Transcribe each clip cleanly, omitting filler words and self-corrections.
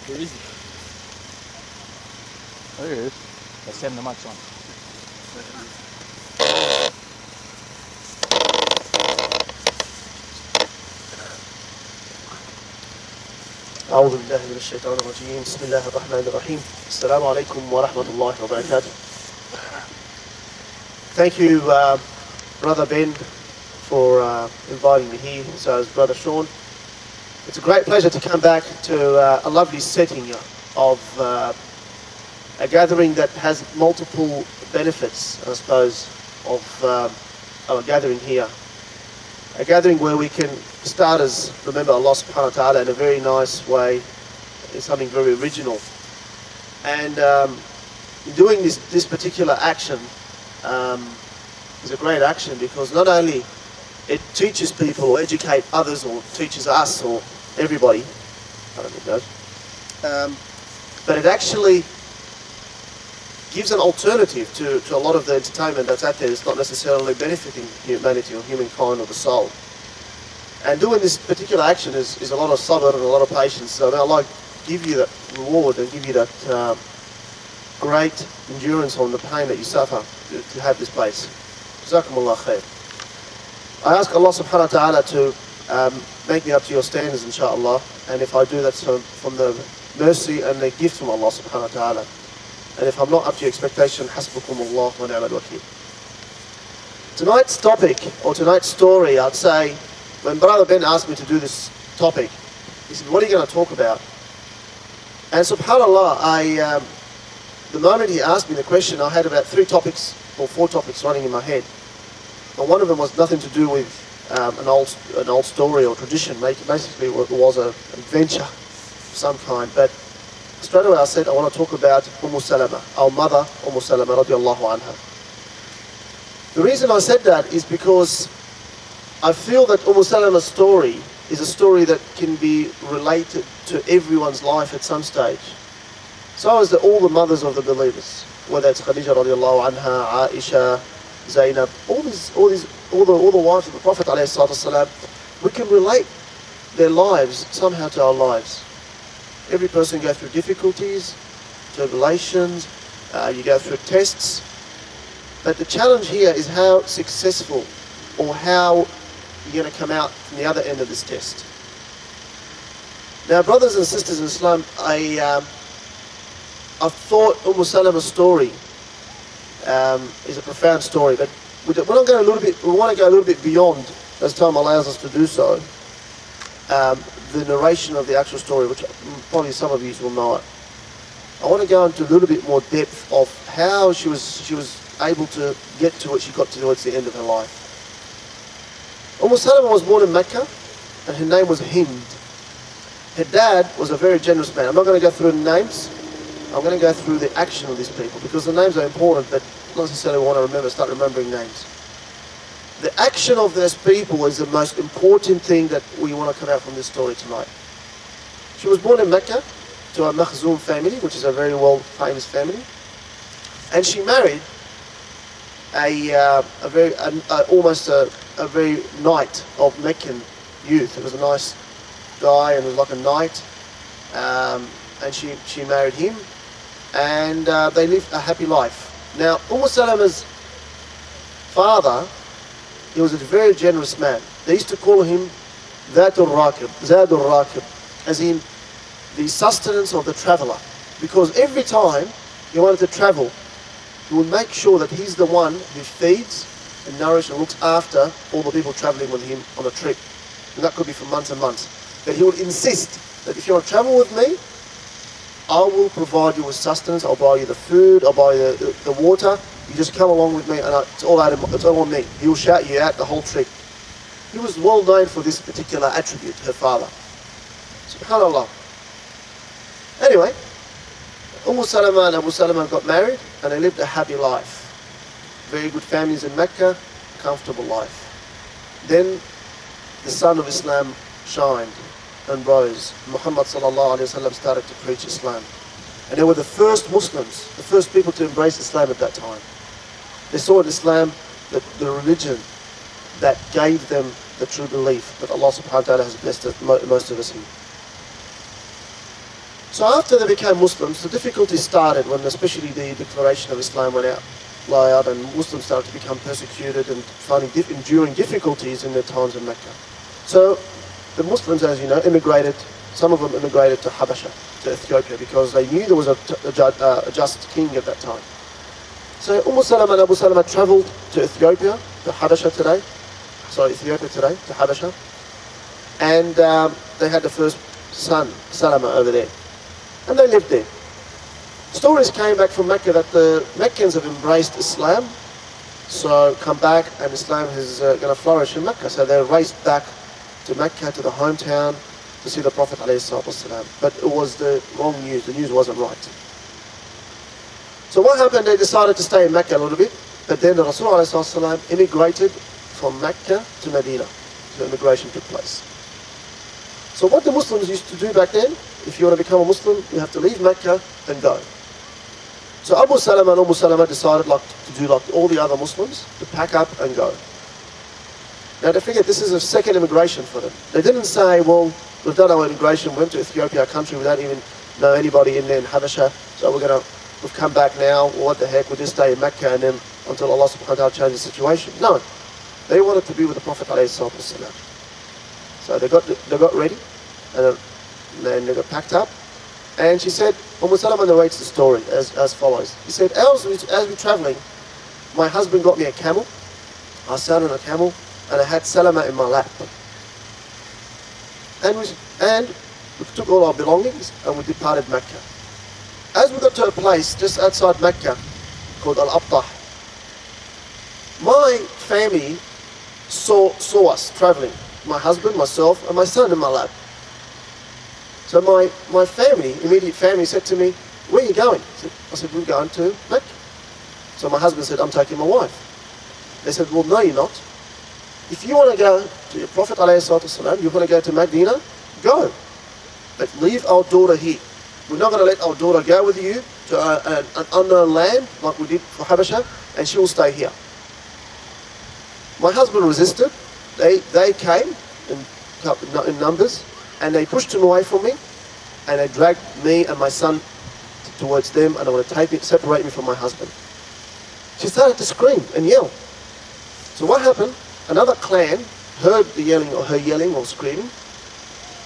Where is he? There he is. Let's send the mics on. أعوذ بالله من الشيطان الرجيم بسم الله الرحمن الرحيم السلام عليكم ورحمة الله وبركاته. Thank you, Brother Ben, for inviting me here, so as Brother Sean. It's a great pleasure to come back to a lovely setting of a gathering that has multiple benefits, I suppose, of our gathering here. A gathering where we can start as remember Allah subhanahu wa ta'ala in a very nice way, in something very original. And doing this particular action is a great action because not only it teaches people or educate others or teaches us or everybody, I don't think it does, but it actually gives an alternative to a lot of the entertainment that's out there that's not necessarily benefiting humanity or humankind or the soul. And doing this particular action is a lot of sabr and a lot of patience. So may Allah give you that reward and give you that great endurance on the pain that you suffer to have this place. Jazakumullah khair. I ask Allah subhanahu wa ta'ala to make me up to your standards, inshaAllah. And if I do, that's from the mercy and the gift from Allah subhanahu wa ta'ala. And if I'm not up to your expectation, hasbukumullah wa ni'mal wakeel. Tonight's topic, or tonight's story, I'd say, when Brother Ben asked me to do this topic, he said, what are you going to talk about? And subhanAllah, the moment he asked me the question, I had about 3 topics or 4 topics running in my head. And one of them was nothing to do with an old story or tradition. Basically, it was an adventure of some kind. But straight away I said, I want to talk about Salama, our mother, Salama radiallahu anha. The reason I said that is because I feel that Salama's story is a story that can be related to everyone's life at some stage. So is all the mothers of the believers, whether it's Khadija radiallahu anha, Aisha, Zainab, all the wives of the Prophet ﷺ, we can relate their lives somehow to our lives. Every person goes through difficulties, tribulations, you go through tests. But the challenge here is how successful or how you're going to come out from the other end of this test. Now, brothers and sisters in Islam, I thought Salama's story is a profound story, but we want to go a little bit beyond, as time allows us to do so, the narration of the actual story, which probably some of you will know it. I want to go into a little bit more depth of how she was able to get to what she got to towards the end of her life. Salama was born in Mecca, and her name was Hind. Her dad was a very generous man. I'm not going to go through the names. I'm going to go through the action of these people, because the names are important, but not necessarily want to start remembering names. The action of those people is the most important thing that we want to come out from this story tonight. She was born in Mecca to a Makhzum family, which is a very famous family, and she married almost a very knight of Meccan youth. It was a nice guy and it was like a knight, and she married him, and they lived a happy life. Now, Salama's father, he was a very generous man. They used to call him Zadur Rakib, as in the sustenance of the traveller, because every time he wanted to travel, he would make sure that he's the one who feeds and nourishes and looks after all the people travelling with him on a trip. And that could be for months and months. But he would insist that if you want to travel with me, I will provide you with sustenance, I'll buy you the food, I'll buy you the water, you just come along with me, and it's all on me. He will shout you out the whole trip. He was well known for this particular attribute, her father. SubhanAllah. Anyway, Salama and Abu Salama got married, and they lived a happy life. Very good families in Mecca, comfortable life. Then the sun of Islam shined and rose. Muhammad sallallahu alaihi wasallam started to preach Islam. And they were the first Muslims, the first people to embrace Islam at that time. They saw in Islam the religion that gave them the true belief that Allah subhanahu wa ta'ala has blessed most of us in. So after they became Muslims, the difficulty started when especially the declaration of Islam went out, and Muslims started to become persecuted and enduring difficulties in their times in Mecca. So the Muslims, as you know, immigrated. Some of them immigrated to Habasha, to Ethiopia, because they knew there was a just king at that time. So Salama and Abu Salama travelled to Ethiopia, to Habasha today. Ethiopia today, to Habasha. And they had the first son, Salama, over there. And they lived there. Stories came back from Mecca that the Meccans have embraced Islam, so come back and Islam is going to flourish in Mecca. So they raced back to Mecca, to the hometown, to see the Prophet ﷺ. But it was the wrong news. The news wasn't right. So what happened? They decided to stay in Mecca a little bit, but then the Rasul ﷺ immigrated from Mecca to Medina. So immigration took place. So what the Muslims used to do back then, if you want to become a Muslim, you have to leave Mecca and go. So Abu Salama and Umm Salama decided to do like all the other Muslims, to pack up and go. Now they figured this is a second immigration for them. They didn't say, well, we've done our immigration, went to Ethiopia, a country we don't even know anybody in there in Habasha, so we've come back now, well, what the heck, we'll just stay in Mecca and then until Allah subhanahu wa ta'ala changes the situation. No, they wanted to be with the Prophet ﷺ. So they got ready and then they got packed up. And she said, Salama narrates the story as follows. He said, as we're traveling, my husband got me a camel. I sat on a camel and I had Salama in my lap. And we took all our belongings and we departed Mecca. As we got to a place just outside Mecca called Al-Abtah, my family saw us traveling. My husband, myself, and my son in my lap. So my family, immediate family, said to me, where are you going? I said, we're going to Mecca. So my husband said, I'm taking my wife. They said, well, no, you're not. If you want to go to your Prophet ﷺ, you want to go to Medina, go. But leave our daughter here. We're not going to let our daughter go with you to an unknown land like we did for Habasha, and she will stay here. My husband resisted. They came in numbers, and they pushed him away from me, and they dragged me and my son towards them, and they want to separate me from my husband. She started to scream and yell. So what happened? Another clan heard the yelling, or her yelling or screaming.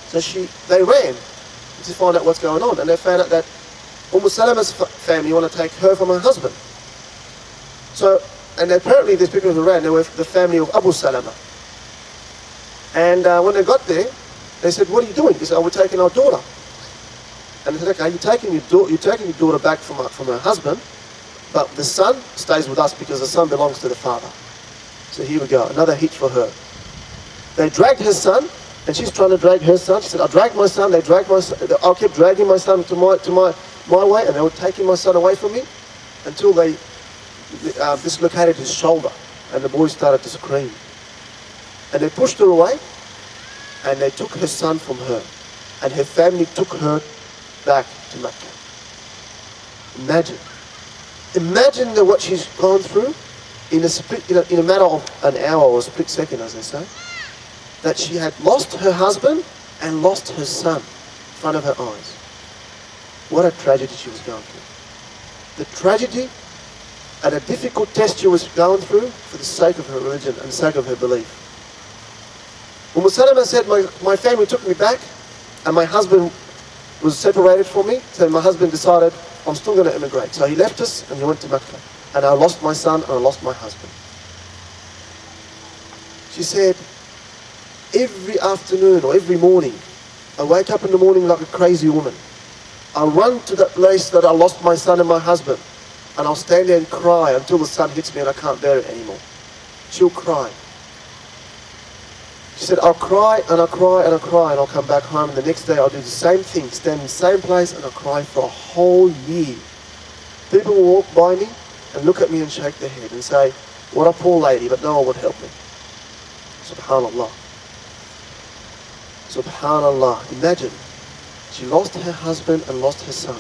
So they ran to find out what's going on, and they found out that Salama's family want to take her from her husband. So, and apparently these people who ran, they were the family of Abu Salama. And when they got there, they said, what are you doing? They said, oh, we're taking our daughter. And they said, okay, you're taking your daughter back from her husband, but the son stays with us because the son belongs to the father. So here we go, another hit for her. They dragged her son, and she's trying to drag her son. She said, I dragged my son, I kept dragging my son to my way, and they were taking my son away from me until they dislocated his shoulder, and the boy started to scream. And they pushed her away, and they took her son from her, and her family took her back to Mecca. Imagine what she's gone through in a matter of an hour or a split second, as they say, that she had lost her husband and lost her son in front of her eyes. What a tragedy she was going through. The tragedy and a difficult test she was going through for the sake of her religion and the sake of her belief. Salama said, my family took me back, and my husband was separated from me, so my husband decided, I'm still going to immigrate. So he left us, and he went to Mecca. And I lost my son, and I lost my husband. She said, every afternoon or every morning, I wake up in the morning like a crazy woman. I'll run to that place that I lost my son and my husband, and I'll stand there and cry until the sun hits me and I can't bear it anymore. She'll cry. She said, I'll cry and I'll cry and I'll cry, and I'll come back home, and the next day I'll do the same thing, stand in the same place, and I'll cry for a whole year. People will walk by me and look at me and shake their head and say, what a poor lady, but no one would help me. Subhanallah. Subhanallah. Imagine, she lost her husband and lost her son,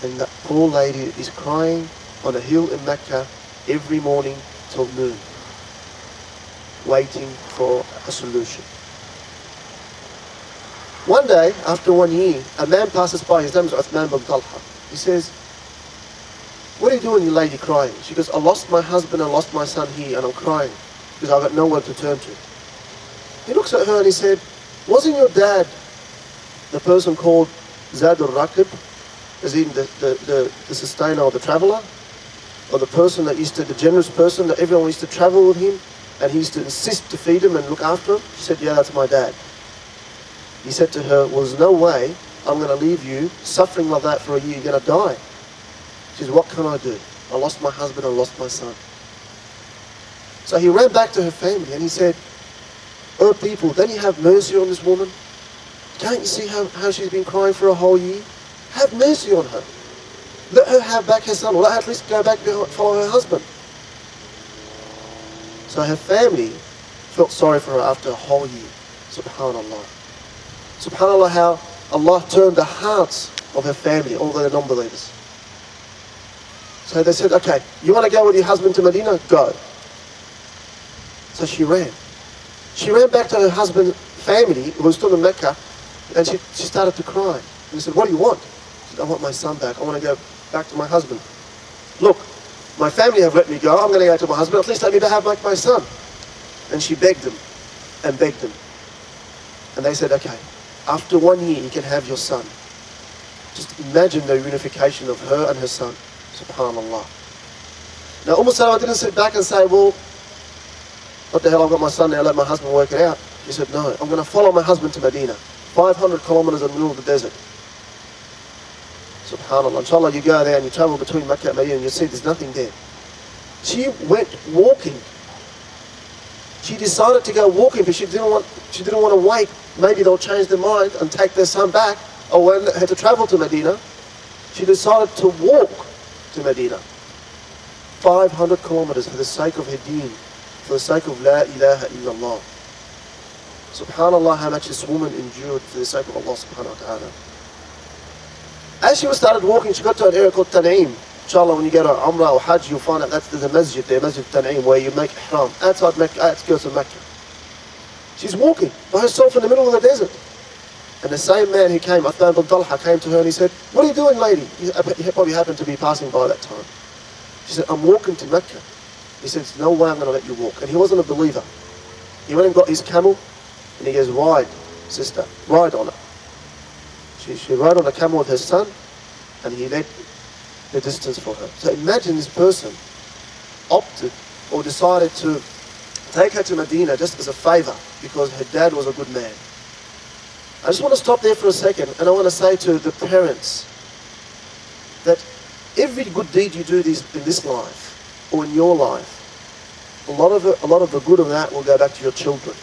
and that poor lady is crying on a hill in Mecca every morning till noon, waiting for a solution. One day, after 1 year, a man passes by. His name is Uthman bin Talha. He says, "What are you doing, you lady, crying?" She goes, "I lost my husband and lost my son here, and I'm crying because I've got nowhere to turn to." He looks at her and he said, "Wasn't your dad the person called Zad al-Rakib, as in the sustainer or the traveler? Or the person that used to, the generous person that everyone used to travel with him, and he used to insist to feed him and look after him?" She said, "Yeah, that's my dad." He said to her, "Well, there's no way I'm going to leave you suffering like that for a year. You're going to die." She says, "What can I do? I lost my husband, I lost my son." So he ran back to her family and he said, "Oh people, don't you have mercy on this woman? Can't you see how she's been crying for a whole year? Have mercy on her. Let her have back her son, or let her at least go back to follow her husband." So her family felt sorry for her after a whole year. Subhanallah. Subhanallah, how Allah turned the hearts of her family, although they're non-believers. So they said, "Okay, you want to go with your husband to Medina? Go." So she ran. She ran back to her husband's family, who was still in Mecca, and she started to cry. And he said, "What do you want?" She said, "I want my son back. I want to go back to my husband. Look, my family have let me go. I'm going to go to my husband. At least let me have back my son." And she begged them and begged them. And they said, "Okay, after 1 year you can have your son." Just imagine the unification of her and her son. Subhanallah. Now Salama didn't sit back and say, "Well, what the hell, I've got my son now, let my husband work it out." She said, "No, I'm going to follow my husband to Medina. 500 kilometers in the middle of the desert." Subhanallah. Inshallah, you go there and you travel between Mecca and Medina and you see there's nothing there. She went walking. She decided to go walking because she didn't want to wait. Maybe they'll change their mind and take their son back, or when they had to travel to Medina. She decided to walk to Medina. 500 kilometers for the sake of her deen, for the sake of La ilaha illallah. Subhanallah, how much this woman endured for the sake of Allah subhanahu wa ta'ala. As she started walking, she got to an area called Tan'im. Inshallah, when you go to Umrah or Hajj, you'll find out there's a masjid there, Masjid Tan'im, where you make ihram, outside Mecca, outskirts of Mecca. She's walking by herself in the middle of the desert. And the same man who came, Uthman bin Talha, came to her and he said, "What are you doing, lady?" He probably happened to be passing by that time. She said, "I'm walking to Mecca." He said, "No way I'm going to let you walk." And he wasn't a believer. He went and got his camel and he goes, "Ride, sister, ride on it." She rode on a camel with her son and he led the distance for her. So imagine this person opted or decided to take her to Medina just as a favor because her dad was a good man. I just want to stop there for a second and I want to say to the parents that every good deed you do in this life or in your life, a lot of the good of that will go back to your children.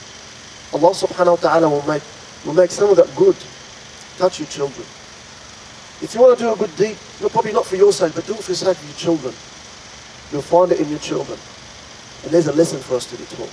Allah subhanahu wa ta'ala will make some of that good touch your children. If you want to do a good deed, probably not for your sake, but do it for the sake of your children. You'll find it in your children. And there's a lesson for us to be taught.